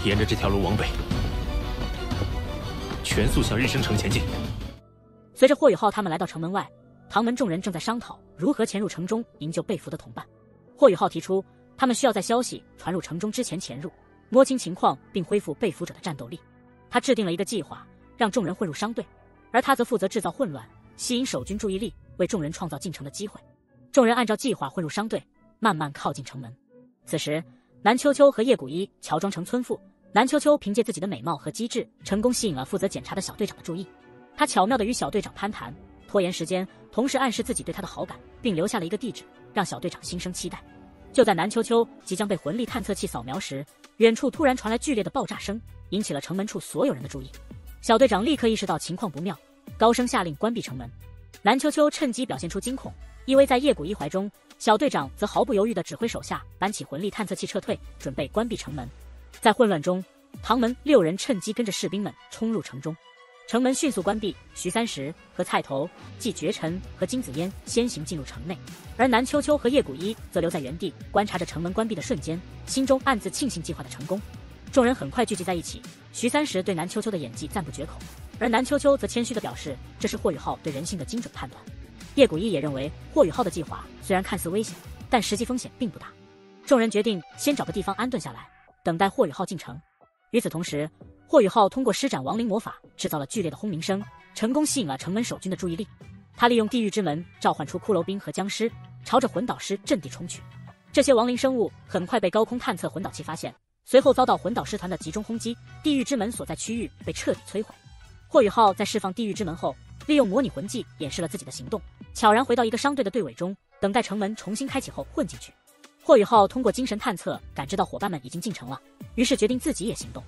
沿着这条路往北，全速向日升城前进。随着霍雨浩他们来到城门外，唐门众人正在商讨如何潜入城中营救被俘的同伴。霍雨浩提出，他们需要在消息传入城中之前潜入，摸清情况并恢复被俘者的战斗力。他制定了一个计划，让众人混入商队，而他则负责制造混乱，吸引守军注意力，为众人创造进城的机会。众人按照计划混入商队，慢慢靠近城门。此时，南秋秋和叶古一乔装成村妇。南秋秋凭借自己的美貌和机智，成功吸引了负责检查的小队长的注意。他巧妙地与小队长攀谈，拖延时间，同时暗示自己对他的好感，并留下了一个地址，让小队长心生期待。就在南秋秋即将被魂力探测器扫描时，远处突然传来剧烈的爆炸声，引起了城门处所有人的注意。小队长立刻意识到情况不妙，高声下令关闭城门。南秋秋趁机表现出惊恐，依偎在叶古一怀中。小队长则毫不犹豫地指挥手下搬起魂力探测器撤退，准备关闭城门。在混乱中，唐门6人趁机跟着士兵们冲入城中，城门迅速关闭。徐三石和菜头、季绝尘和金子嫣先行进入城内，而南秋秋和叶古一则留在原地观察着城门关闭的瞬间，心中暗自庆幸计划的成功。众人很快聚集在一起，徐三石对南秋秋的演技赞不绝口，而南秋秋则谦虚地表示这是霍雨浩对人性的精准判断。叶古一也认为霍雨浩的计划虽然看似危险，但实际风险并不大。众人决定先找个地方安顿下来，等待霍雨浩进城。与此同时，霍雨浩通过施展亡灵魔法制造了剧烈的轰鸣声，成功吸引了城门守军的注意力。他利用地狱之门召唤出骷髅兵和僵尸，朝着魂导师阵地冲去。这些亡灵生物很快被高空探测魂导器发现，随后遭到魂导师团的集中轰击，地狱之门所在区域被彻底摧毁。霍雨浩在释放地狱之门后，利用模拟魂技掩饰了自己的行动，悄然回到一个商队的队尾中，等待城门重新开启后混进去。霍雨浩通过精神探测感知到伙伴们已经进城了，于是决定自己也行动。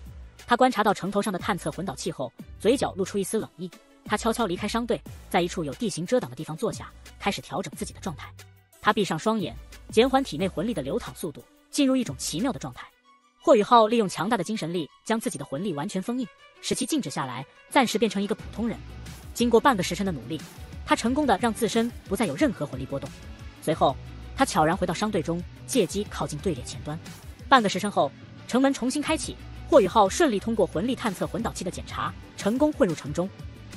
他观察到城头上的探测魂导器后，嘴角露出一丝冷意。他悄悄离开商队，在一处有地形遮挡的地方坐下，开始调整自己的状态。他闭上双眼，减缓体内魂力的流淌速度，进入一种奇妙的状态。霍雨浩利用强大的精神力将自己的魂力完全封印，使其静止下来，暂时变成一个普通人。经过半个时辰的努力，他成功的让自身不再有任何魂力波动。随后，他悄然回到商队中，借机靠近队列前端。半个时辰后，城门重新开启，霍雨浩顺利通过魂力探测魂导器的检查，成功混入城中。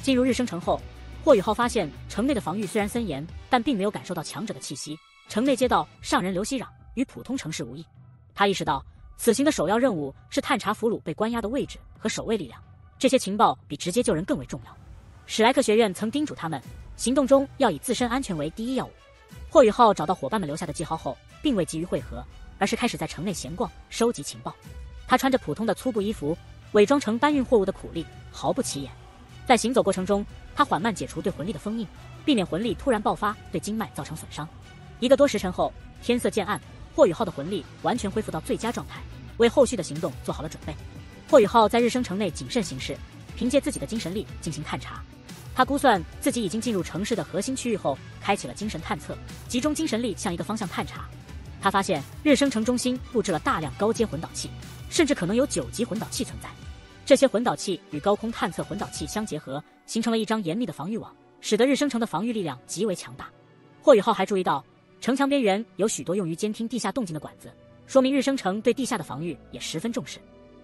进入日升城后，霍雨浩发现城内的防御虽然森严，但并没有感受到强者的气息。城内街道上人流熙攘，与普通城市无异。他意识到，此行的首要任务是探查俘虏被关押的位置和守卫力量，这些情报比直接救人更为重要。史莱克学院曾叮嘱他们，行动中要以自身安全为第一要务。霍雨浩找到伙伴们留下的记号后，并未急于会合，而是开始在城内闲逛，收集情报。他穿着普通的粗布衣服，伪装成搬运货物的苦力，毫不起眼。在行走过程中，他缓慢解除对魂力的封印，避免魂力突然爆发对经脉造成损伤。1个多时辰后，天色渐暗，霍雨浩的魂力完全恢复到最佳状态，为后续的行动做好了准备。霍雨浩在日升城内谨慎行事，凭借自己的精神力进行探查。他估算自己已经进入城市的核心区域后，开启了精神探测，集中精神力向一个方向探查。他发现日升城中心布置了大量高阶魂导器，甚至可能有9级魂导器存在。这些魂导器与高空探测魂导器相结合，形成了一张严密的防御网，使得日升城的防御力量极为强大。霍雨浩还注意到，城墙边缘有许多用于监听地下动静的管子，说明日升城对地下的防御也十分重视。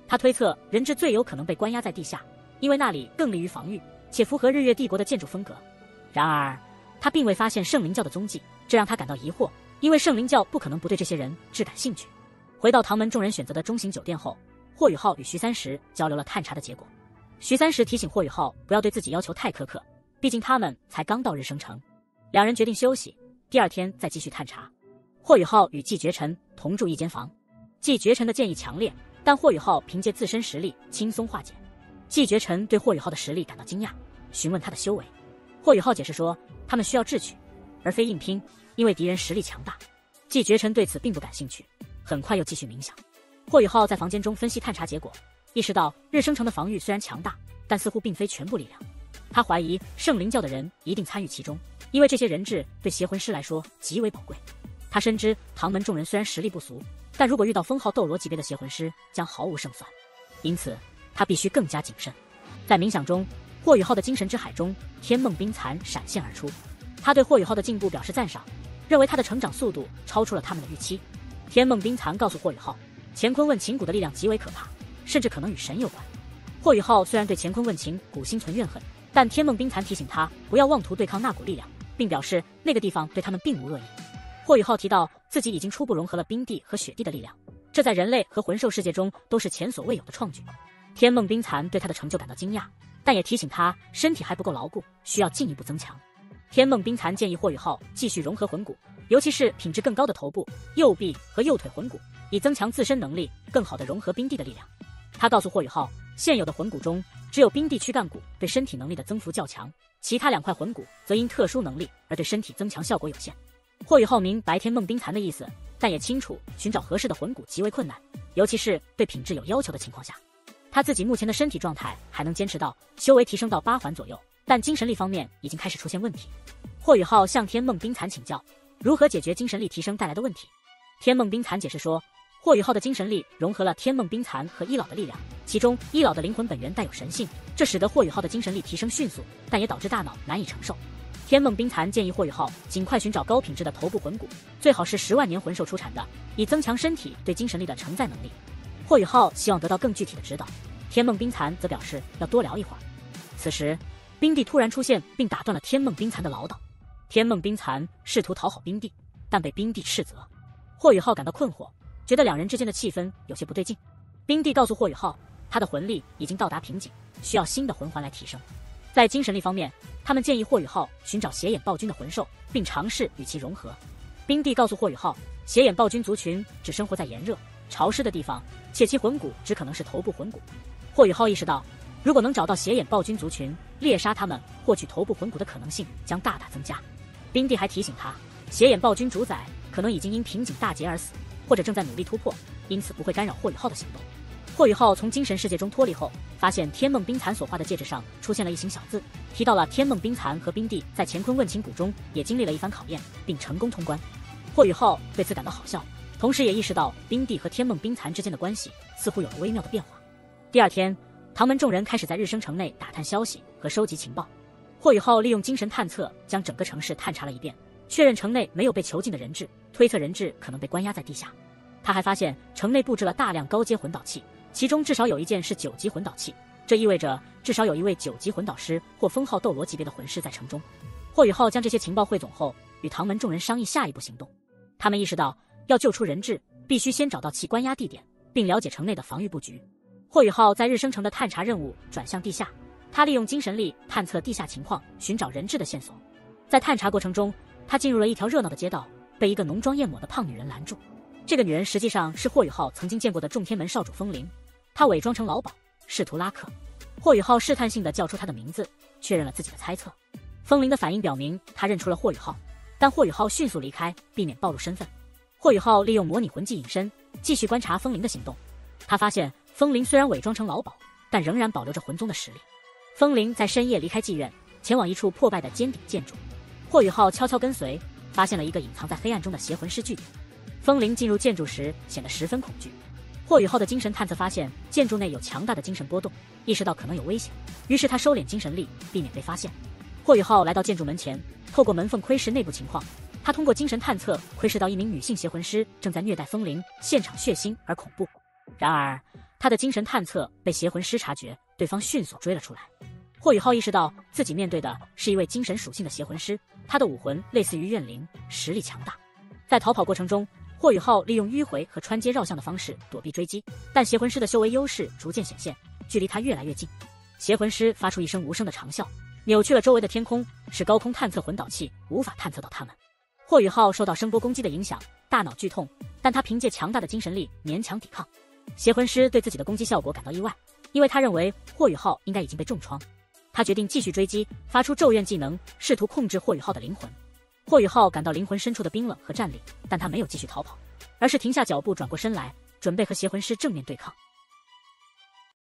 他推测人质最有可能被关押在地下，因为那里更利于防御，且符合日月帝国的建筑风格。然而，他并未发现圣灵教的踪迹，这让他感到疑惑，因为圣灵教不可能不对这些人质感兴趣。回到唐门众人选择的中型酒店后，霍雨浩与徐三石交流了探查的结果。徐三石提醒霍雨浩不要对自己要求太苛刻，毕竟他们才刚到日升城。两人决定休息，第二天再继续探查。霍雨浩与季绝尘同住一间房，季绝尘的建议强烈，但霍雨浩凭借自身实力轻松化解。季绝尘对霍雨浩的实力感到惊讶，询问他的修为。霍雨浩解释说，他们需要智取，而非硬拼，因为敌人实力强大。季绝尘对此并不感兴趣，很快又继续冥想。霍雨浩在房间中分析探查结果，意识到日升城的防御虽然强大，但似乎并非全部力量。他怀疑圣灵教的人一定参与其中，因为这些人质对邪魂师来说极为宝贵。他深知唐门众人虽然实力不俗，但如果遇到封号斗罗级别的邪魂师，将毫无胜算。因此，他必须更加谨慎。在冥想中，霍雨浩的精神之海中，天梦冰蚕闪现而出。他对霍雨浩的进步表示赞赏，认为他的成长速度超出了他们的预期。天梦冰蚕告诉霍雨浩，乾坤问秦谷的力量极为可怕，甚至可能与神有关。霍雨浩虽然对乾坤问情谷心存怨恨，但天梦冰蚕提醒他不要妄图对抗那股力量，并表示那个地方对他们并无恶意。霍雨浩提到自己已经初步融合了冰地和雪地的力量，这在人类和魂兽世界中都是前所未有的创举。天梦冰蚕对他的成就感到惊讶，但也提醒他身体还不够牢固，需要进一步增强。天梦冰蚕建议霍雨浩继续融合魂骨，尤其是品质更高的头部、右臂和右腿魂骨，以增强自身能力，更好地融合冰地的力量。他告诉霍雨浩，现有的魂骨中只有冰地躯干骨对身体能力的增幅较强，其他2块魂骨则因特殊能力而对身体增强效果有限。霍雨浩明白天梦冰蚕的意思，但也清楚寻找合适的魂骨极为困难，尤其是对品质有要求的情况下。他自己目前的身体状态还能坚持到修为提升到8环左右，但精神力方面已经开始出现问题。霍雨浩向天梦冰蚕请教如何解决精神力提升带来的问题。天梦冰蚕解释说，霍雨浩的精神力融合了天梦冰蚕和伊老的力量，其中伊老的灵魂本源带有神性，这使得霍雨浩的精神力提升迅速，但也导致大脑难以承受。天梦冰蚕建议霍雨浩尽快寻找高品质的头部魂骨，最好是10万年魂兽出产的，以增强身体对精神力的承载能力。霍雨浩希望得到更具体的指导，天梦冰蚕则表示要多聊一会儿。此时，冰帝突然出现并打断了天梦冰蚕的唠叨。天梦冰蚕试图讨好冰帝，但被冰帝斥责。霍雨浩感到困惑，觉得2人之间的气氛有些不对劲。冰帝告诉霍雨浩，他的魂力已经到达瓶颈，需要新的魂环来提升。在精神力方面，他们建议霍雨浩寻找斜眼暴君的魂兽，并尝试与其融合。冰帝告诉霍雨浩，斜眼暴君族群只生活在炎热、潮湿的地方，且其魂骨只可能是头部魂骨。霍雨浩意识到，如果能找到斜眼暴君族群，猎杀他们，获取头部魂骨的可能性将大大增加。冰帝还提醒他，斜眼暴君主宰可能已经因瓶颈大劫而死，或者正在努力突破，因此不会干扰霍雨浩的行动。霍雨浩从精神世界中脱离后，发现天梦冰蚕所画的戒指上出现了一行小字，提到了天梦冰蚕和冰帝在乾坤问情谷中也经历了一番考验，并成功通关。霍雨浩对此感到好笑，同时也意识到冰帝和天梦冰蚕之间的关系似乎有了微妙的变化。第二天，唐门众人开始在日升城内打探消息和收集情报。霍雨浩利用精神探测将整个城市探查了一遍，确认城内没有被囚禁的人质，推测人质可能被关押在地下。他还发现城内布置了大量高阶魂导器，其中至少有1件是9级魂导器，这意味着至少有一位9级魂导师或封号斗罗级别的魂师在城中。霍雨浩将这些情报汇总后，与唐门众人商议下一步行动。他们意识到要救出人质，必须先找到其关押地点，并了解城内的防御布局。霍雨浩在日升城的探查任务转向地下，他利用精神力探测地下情况，寻找人质的线索。在探查过程中，他进入了一条热闹的街道，被一个浓妆艳抹的胖女人拦住。这个女人实际上是霍雨浩曾经见过的众天门少主风铃，她伪装成老鸨，试图拉客。霍雨浩试探性地叫出她的名字，确认了自己的猜测。风铃的反应表明她认出了霍雨浩，但霍雨浩迅速离开，避免暴露身份。霍雨浩利用模拟魂技隐身，继续观察风铃的行动。他发现风铃虽然伪装成老鸨，但仍然保留着魂宗的实力。风铃在深夜离开妓院，前往一处破败的尖顶建筑。霍雨浩悄悄跟随，发现了一个隐藏在黑暗中的邪魂师据点。风铃进入建筑时显得十分恐惧。霍雨浩的精神探测发现建筑内有强大的精神波动，意识到可能有危险，于是他收敛精神力，避免被发现。霍雨浩来到建筑门前，透过门缝窥视内部情况。他通过精神探测窥视到一名女性邪魂师正在虐待风铃，现场血腥而恐怖。然而他的精神探测被邪魂师察觉，对方迅速追了出来。霍雨浩意识到自己面对的是一位精神属性的邪魂师，他的武魂类似于怨灵，实力强大。在逃跑过程中，霍雨浩利用迂回和穿街绕巷的方式躲避追击，但邪魂师的修为优势逐渐显现，距离他越来越近。邪魂师发出一声无声的长啸，扭曲了周围的天空，使高空探测魂导器无法探测到他们。霍雨浩受到声波攻击的影响，大脑剧痛，但他凭借强大的精神力勉强抵抗。邪魂师对自己的攻击效果感到意外，因为他认为霍雨浩应该已经被重创。他决定继续追击，发出咒怨技能，试图控制霍雨浩的灵魂。霍雨浩感到灵魂深处的冰冷和战栗，但他没有继续逃跑，而是停下脚步，转过身来，准备和邪魂师正面对抗。